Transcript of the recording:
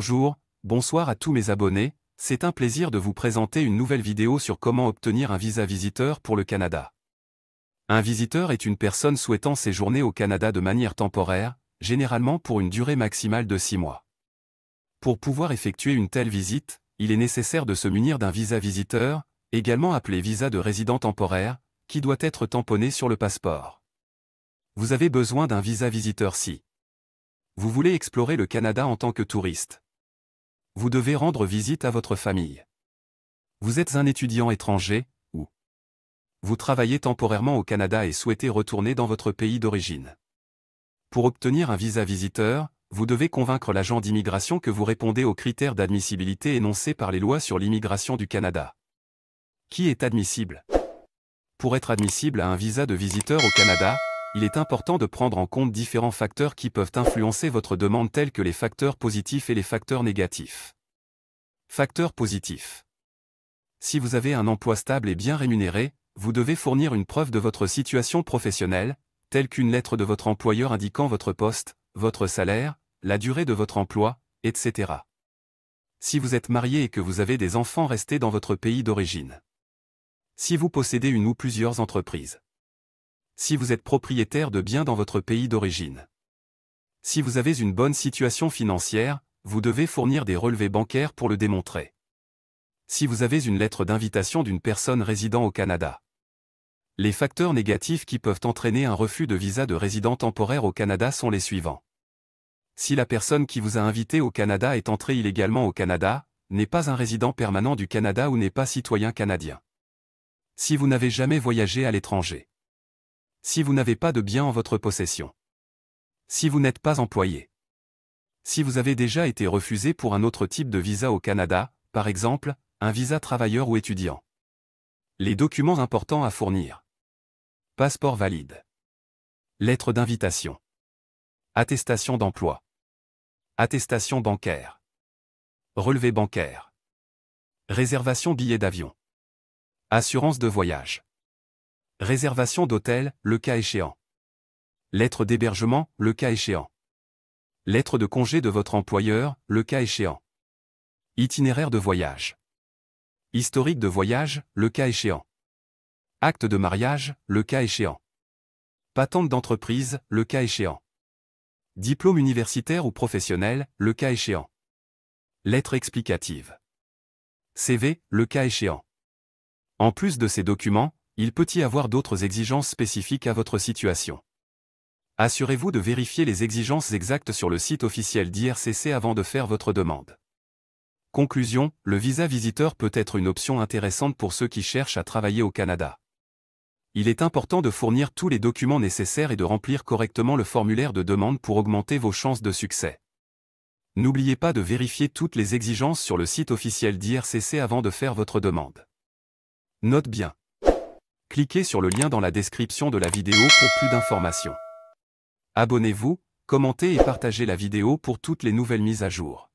Bonjour, bonsoir à tous mes abonnés, c'est un plaisir de vous présenter une nouvelle vidéo sur comment obtenir un visa visiteur pour le Canada. Un visiteur est une personne souhaitant séjourner au Canada de manière temporaire, généralement pour une durée maximale de 6 mois. Pour pouvoir effectuer une telle visite, il est nécessaire de se munir d'un visa visiteur, également appelé visa de résident temporaire, qui doit être tamponné sur le passeport. Vous avez besoin d'un visa visiteur si vous voulez explorer le Canada en tant que touriste. Vous devez rendre visite à votre famille. Vous êtes un étudiant étranger, ou vous travaillez temporairement au Canada et souhaitez retourner dans votre pays d'origine. Pour obtenir un visa visiteur, vous devez convaincre l'agent d'immigration que vous répondez aux critères d'admissibilité énoncés par les lois sur l'immigration du Canada. Qui est admissible? Pour être admissible à un visa de visiteur au Canada, il est important de prendre en compte différents facteurs qui peuvent influencer votre demande tels que les facteurs positifs et les facteurs négatifs. Facteurs positifs. Si vous avez un emploi stable et bien rémunéré, vous devez fournir une preuve de votre situation professionnelle, telle qu'une lettre de votre employeur indiquant votre poste, votre salaire, la durée de votre emploi, etc. Si vous êtes marié et que vous avez des enfants, restez dans votre pays d'origine. Si vous possédez une ou plusieurs entreprises. Si vous êtes propriétaire de biens dans votre pays d'origine. Si vous avez une bonne situation financière, vous devez fournir des relevés bancaires pour le démontrer. Si vous avez une lettre d'invitation d'une personne résidant au Canada. Les facteurs négatifs qui peuvent entraîner un refus de visa de résident temporaire au Canada sont les suivants. Si la personne qui vous a invité au Canada est entrée illégalement au Canada, n'est pas un résident permanent du Canada ou n'est pas citoyen canadien. Si vous n'avez jamais voyagé à l'étranger. Si vous n'avez pas de biens en votre possession. Si vous n'êtes pas employé. Si vous avez déjà été refusé pour un autre type de visa au Canada, par exemple, un visa travailleur ou étudiant. Les documents importants à fournir. Passeport valide. Lettre d'invitation. Attestation d'emploi. Attestation bancaire. Relevé bancaire. Réservation billet d'avion. Assurance de voyage. Réservation d'hôtel, le cas échéant. Lettre d'hébergement, le cas échéant. Lettre de congé de votre employeur, le cas échéant. Itinéraire de voyage. Historique de voyage, le cas échéant. Acte de mariage, le cas échéant. Patente d'entreprise, le cas échéant. Diplôme universitaire ou professionnel, le cas échéant. Lettre explicative. CV, le cas échéant. En plus de ces documents, il peut y avoir d'autres exigences spécifiques à votre situation. Assurez-vous de vérifier les exigences exactes sur le site officiel d'IRCC avant de faire votre demande. Conclusion, le visa visiteur peut être une option intéressante pour ceux qui cherchent à travailler au Canada. Il est important de fournir tous les documents nécessaires et de remplir correctement le formulaire de demande pour augmenter vos chances de succès. N'oubliez pas de vérifier toutes les exigences sur le site officiel d'IRCC avant de faire votre demande. Note bien. Cliquez sur le lien dans la description de la vidéo pour plus d'informations. Abonnez-vous, commentez et partagez la vidéo pour toutes les nouvelles mises à jour.